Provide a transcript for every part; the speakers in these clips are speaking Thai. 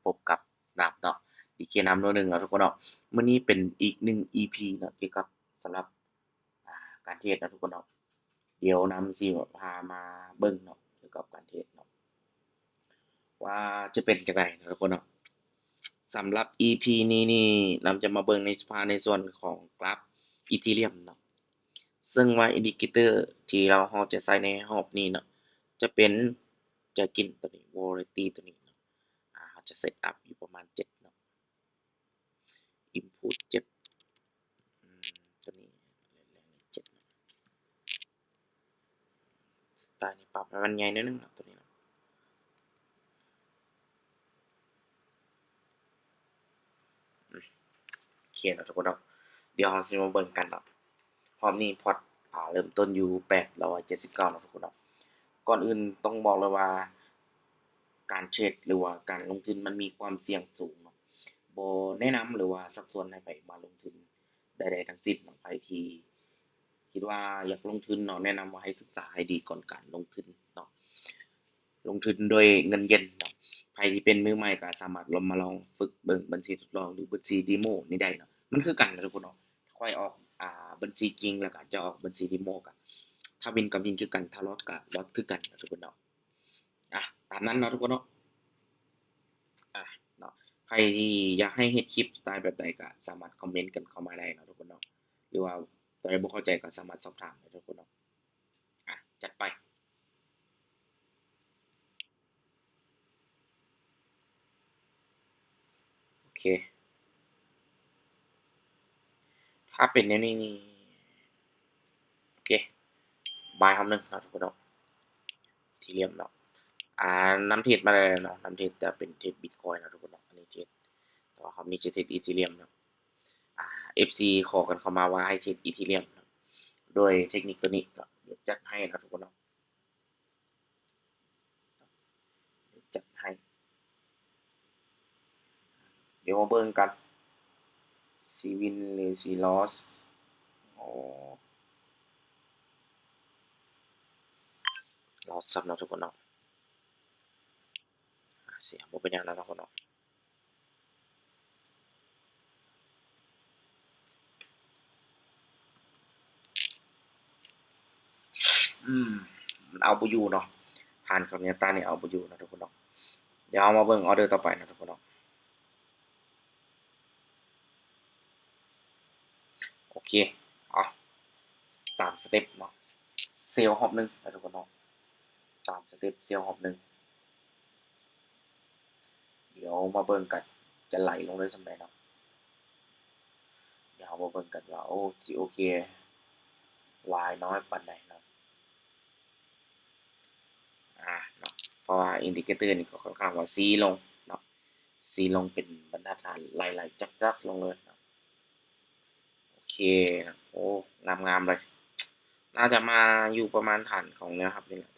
พบกับน้ำเนาะดีเจน้ำตัวหนึ่งเนาะทุกคนเนาะมื้อนี้เป็นอีกหนึ่ง EP เนาะเกี่ยวกับสำหรับการเทศน์เนาะทุกคนเนาะเดี๋ยวนำสิพามาเบิ่งเนาะเกี่ยวกับการเทศน์เนาะว่าจะเป็นจังไดเนาะทุกคนเนาะสำหรับ EP นี้นี่นำจะมาเบิ่งในส่วนของกราฟ Ethereum เนาะซึ่งว่า Indicator ที่เราจะใส่ในรอบนี้เนาะจะเป็นจะกินตัวนี้ Volatility ตัวนี้เนาะเราจะเซตอัปอยู่ประมาณ7เนาะ Input 7ตัวนี้7เนาะสไตล์นี้ปรับให้มันใหญ่นิดนึงเนาะตัวนี้เนาะโอเคเนาะทุกคนเนาะเดี๋ยวเราสิมาเบิ่งกันเนาะรอบนี้พอร์ตเริ่มต้นอยู่879เนาะทุกคนเนาะก่อนอื่นต้องบอกเลยว่าการเทรดหรือว่าการลงทุนมันมีความเสี่ยงสูงเนาะบ่แนะนำหรือว่าชักชวนให้ไปมาลงทุนใดๆทั้งสิ้นเนาะใครที่คิดว่าอยากลงทุนเนาะแนะนำว่าให้ศึกษาให้ดีก่อนการลงทุนเนาะลงทุนโดยเงินเย็นเนาะใครที่เป็นมือใหม่ก็สามารถมาลองฝึกเบิ่งบัญชีทดลองหรือบัญชีเดโมนี่ได้เนาะมันคือกันนะทุกคนเนาะค่อยออกบัญชีจริงแล้วก็จะออกบัญชีเดโมก็ถ้าวินก็วินคือกันถ้าลอสก็ลอสคือกันนะทุกคนเนาะตามนั้นเนาะทุกคนเนาะเนาะใครที่อยากให้เฮ็ดคลิปสไตล์แบบใดก็สามารถคอมเมนต์กันเข้ามาได้เนาะทุกคนเนาะหรือว่าตอนใดบ่เข้าใจก็สามารถสอบถามได้ทุกคนเนาะจัดไปโอเคถ้าเป็นแนวนี้นี่โอเคบายคำหนึ่งเนาะทุกคนเนาะที่เรียมเนาะนำเทรดมาได้เนาะนำเทรดแต่เป็นเทรด Bitcoin เนาะทุกคนเนาะอันนี้เทรดแต่ว่าเขามีจะเทรด Ethereum เนาะFC ขอกันเข้ามาว่าให้เทรด Ethereum เนาะโดยเทคนิคตัวนี้เนาะเดี๋ยวจัดให้เนาะทุกคนเนาะเดี๋ยวจัดให้เดี๋ยวมาเบิ่งกันสิวินหรือสิลอสอ๋อลอสซับเนาะทุกคนเนาะเสียบ่เป็นหยังเนาะทุกคนเนาะมันเอาบ่อยู่เนาะผ่านคำนี้ตานี่เอาบ่อยู่เนาะทุกคนเนาะเดี๋ยวเอามาเบิ่งออเดอร์ต่อไปเนาะทุกคนเนาะโอเคเอาตามสเต็ปเนาะเซลล์รอบหนึ่งนะทุกคนเนาะตามสเต็ปเซลล์รอบหนึ่งเดี๋ยวมาเบิ่งกันจะไหลลงได้ส่ำใดเนาะเดี๋ยวเรามาเบิ่งกันว่าโอ้สิโอเคหลายน้อยปานใดเนาะเนาะเพราะว่าอินดิเคเตอร์นี่ก็ค่อนข้างว่าซีลงเนาะซีลงเป็นบรรทัดฐานไหลๆจักๆลงเลยเนาะโอเคนะโอ้งามๆเลยน่าจะมาอยู่ประมาณฐานของแนวรับนี่แหละ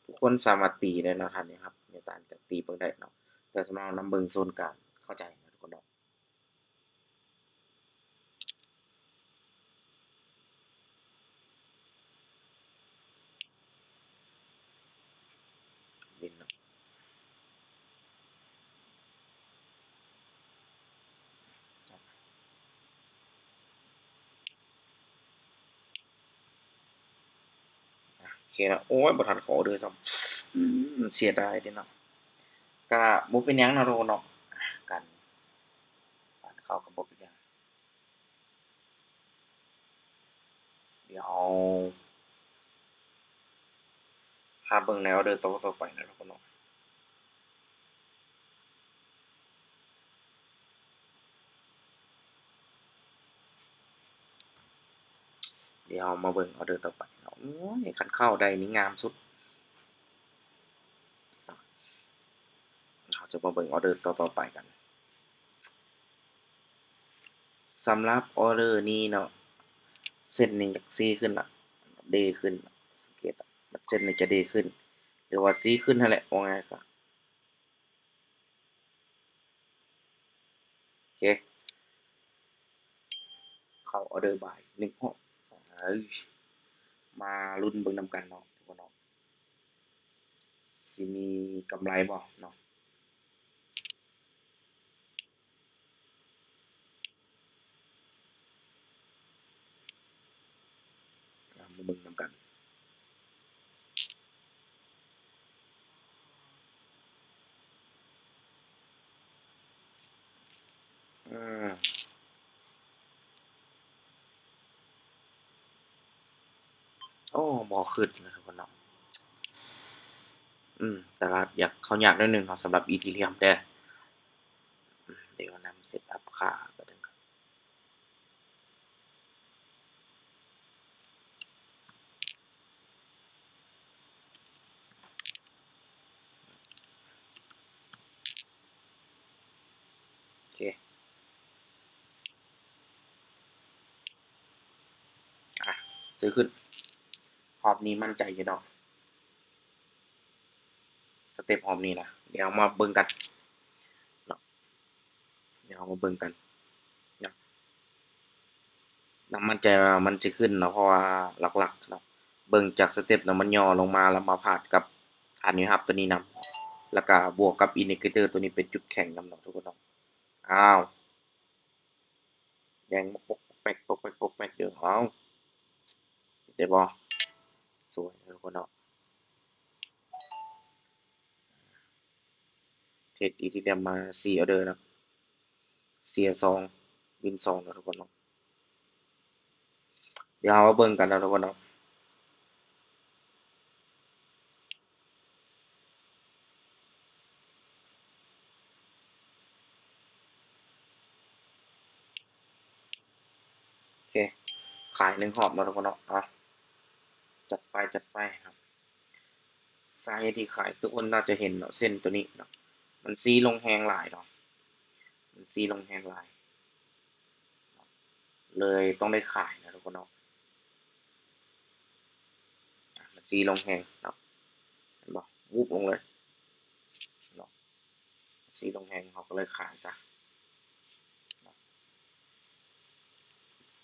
ทุกคนสามารถตีได้เนาะฐานนี้ครับในการจะตีเบิ่งได้เนาะแต่สำหรับนำเบิ่งโซนกลางเข้าใจนะทุกคนเนาะเล่นเนาะโอเคนะโอ้ยบ่ทันขอเด้อซ้ำเสียดายเด้เนาะก็บ่เป็นหยังเนาะทุกคนเนาะกันเข้าก็บ่เป็นหยังเดี๋ยวพาเบิ่งแนวออเดอร์ต่อๆไปนะทุกคนเนาะเดี๋ยวมาเบิ่งออเดอร์ต่อไปเนาะโอ้ยคันเข้าได้นี่งามสุดเราจะมาเบิ่งออเดอร์ต่อๆไปกันสำหรับออเดอร์นี้เนาะเส้นนี้จาก C ขึ้นล่ะเดขึ้นสังเกตมันเส้นนี้จะเดขึ้นหรือว่า C ขึ้นนั่นแหละว่าง่ายซะโอเคเข้าออเดอร์บ่าย1ฮ้อมาลุ้นเบิ่งนำกันเนาะทุกคนเนาะ สิมีกำไรบ่เนาะมาเบิ่งนำกันอืมโอ้บ่ขึ้นนะทุกคนเนาะตลาดอยากเข้ายากนิดหนึ่งครับสำหรับ Ethereum เด้อเดี๋ยวนำเซตอัปค่าก็ได้ครับโอเคซื้อขึ้นรอบนี้มั่นใจอยู่ดอกสเต็ปรอบนี้นะเดี๋ยวมาเบิ่งกันเนาะเดี๋ยวมาเบิ่งกันเนาะนำมั่นใจว่ามันสิขึ้นเนาะเพราะว่าหลักๆเนาะเบิ่งจากสเต็ปเนาะมันย่อลงมาแล้วมาพาดกับฐานนิ้วรับตัวนี้นำแล้วก็บวกกับอินดิเคเตอร์ตัวนี้เป็นจุดแข็งนำเนาะทุกคนเนาะอ้าวแดงปกแป๊กปกแป๊กปกแป๊กเด้ออ้าวได้บ่สวยทุกคนเนาะเทรดอีทีเรียมมา4ออเดอร์นะเสีย2วิน2เนาะทุกคนเนาะเดี๋ยวเรามาเบิ่งกันนะทุกคนเนาะโอเคขาย1รอบเนาะทุกคนเนาะจัดไปจัดไปครับสาเหตุที่ขายทุกคนน่าจะเห็นเนาะเส้นตัวนี้เนาะมันซีลงแฮงหลายเนาะมันซีลงแฮงหลายเลยต้องได้ขายนะทุกคนเนาะมันซีลงแฮงเนาะเห็นบ่วูบลงเลยเนาะซีลงแฮงเขาก็เลยขายซะ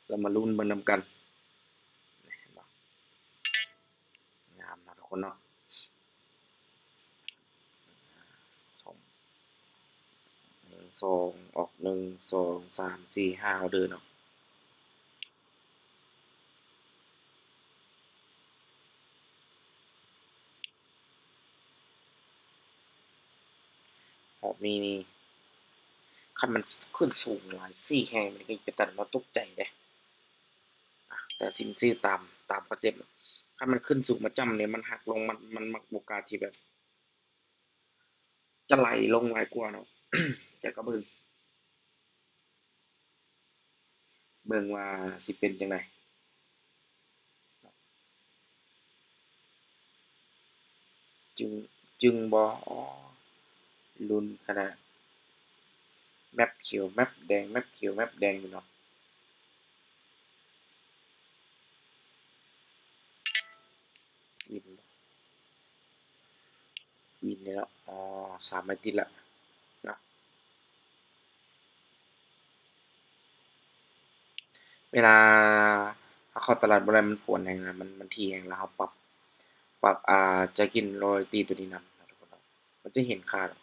แล้วมาลุ้นเบิ่งนำกันเห็นบ่งามนะทุกคนเนาะสอง2ออก1 2 3 4 5ออเดอร์เนาะรอบนี้นี่คันมันขึ้นสูงหลาย4แฮงมันก็เป็นตาน่าตกใจเดะแต่สินซื้อตามคอนเซปต์คันมันขึ้นสูงมาจ้ำเนี่ยมันหักลงมันมักบ่กล้าที่แบบจะไหลลงหลายกว่าเนาะ แต่ก็เบิ่งว่าสิเป็นจังไดจึงบ่อ๋อลุ้นขนาดแมปเขียวแมปแดงแมปเขียวแมปแดงอยู่เนาะวินวินแล้วอ๋อ3ไม้ติดแล้วเนาะเวลาเราเข้าตลาดบ่ได้มันผวนแรงนะมันถี่แรงแล้วเราปรับจะกิน royalty ตัวนี้นำเนาะทุกคนเนาะมันจะเห็นค่าเนาะ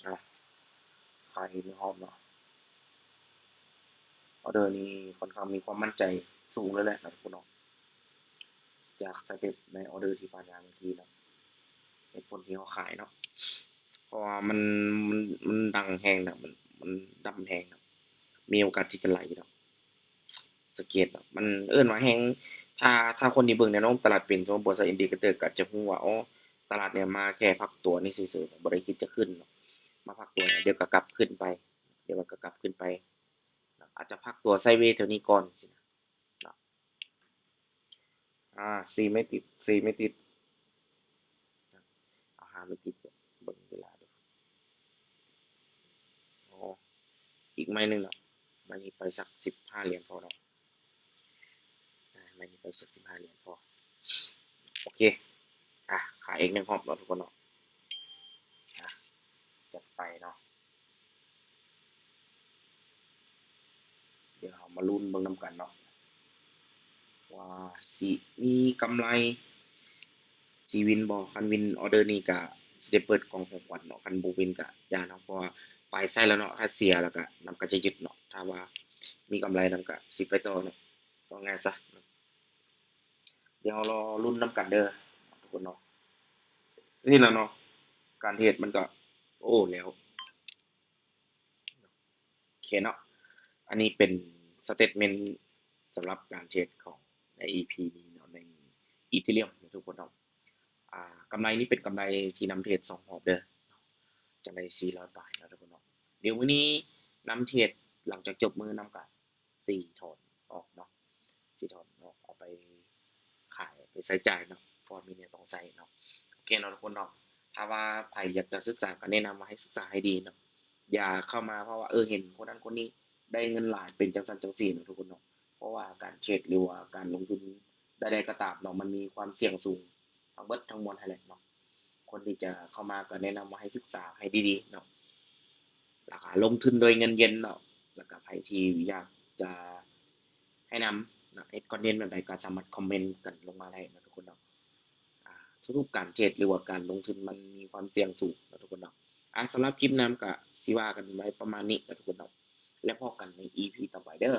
อ้าวขายในรอบเนาะออเดอร์นี้ค่อนข้างมีความมั่นใจสูงเลยแหละนะทุกคนเนาะจากสเต็ปในออเดอร์ที่ผ่านมาเมื่อกี้เนาะเหตุผลที่เขาขายเนาะเพราะว่ามันดังแฮงนะมันดังแฮงนะมีโอกาสที่จะไหลเนาะสังเกตเนาะมันเอิ้นว่าแฮงถ้าคนที่เบิ่งแนวโน้มตลาดเป็นสมมุติบ่ใช้อินดิเคเตอร์ก็จะรู้ว่าอ๋อตลาดเนี่ยมาแค่พักตัวนี่ซื่อๆบ่ได้คิดจะขึ้นเนาะมาพักตัวเดี๋ยวก็กลับขึ้นไปเดี๋ยวมันก็กลับขึ้นไปเนาะอาจจะพักตัวไซด์เวย์แถวนี้ก่อนสินะเนาะ4ไม่ติด4ไม่ติดเอา5ไม่ติดเบิ่งเวลาดูอ๋ออีกไม้หนึ่งเนาะไม้นี้ไปสัก15เหรียญพอเนาะไม้นี้ไปสัก15เหรียญพอโอเคขายอีก1รอบเนาะทุกคนเนาะจัดไปเนาะ มาลุ้นเบิ่งนํกันเนาะว่าสิมีกำไรสิวินบ่คันวินออร์เดอร์นี้ก็สิได้เปิดกล่องของขวัญเนาะคันบ่วินก็อย่าเนาะเพราะว่าปลายไส้แล้วเนาะถ้าเสียแล้วก็นำก็จะยึดเนาะถ้าว่ามีกำไรนำก็สิไปต่อเนาะต่องานซะเดี๋ยวรอลุ้นนํกันเด้อทุกคนเนาะนี่แหละเนาะการเทรดมันก็โอ้แล้วโอเคเนาะอันนี้เป็นสเตตเมนต์สำหรับการเทรดของใน EP นี้เนาะใน Ethereum ทุกคนเนาะ กำไรนี้เป็นกำไรที่นำเทรด2รอบเด้อจังได้400บาทนะทุกคนเนาะเดี๋ยวมื้อนี้นำเทรดหลังจากจบมื้อนำก็4ถอนออกเนาะ4ถอนออกเอาไปขายไปใช้จ่ายเนาะเพราะว่ามีเนี่ยต้องใช้เนาะโอเคเนาะทุกคนเนาะถ้าว่าใครอยากจะศึกษาก็แนะนำว่าให้ศึกษาให้ดีเนาะอย่าเข้ามาเพราะว่าเห็นคนนั้นคนนี้ได้เงินหลายเป็นจังซั่นจังซี่เนาะทุกคนเนาะเพราะว่าการเทรดหรือว่าการลงทุนใดๆก็ตามเนาะมันมีความเสี่ยงสูง ทั้งเบิดทั้งมวลนั่นแหละเนาะคนที่จะเข้ามาก็แนะนำว่าให้ศึกษาให้ดีๆเนาะแล้วก็ลงทุนโดยเงินเย็นเนาะแล้วก็ใครที่อยากจะให้นำเนาะเฮ็ดคอนเทนต์แบบใดก็สามารถคอมเมนต์กันลงมาได้นะทุกคนเนาะอ่าทุกๆการเทรดหรือว่าการลงทุนมันมีความเสี่ยงสูงนะทุกคนเนาะสำหรับคลิปนี้ก็สิว่ากันไว้ประมาณนี้นะทุกคนเนาะแล้วพบกันใน EP ต่อไปเด้อ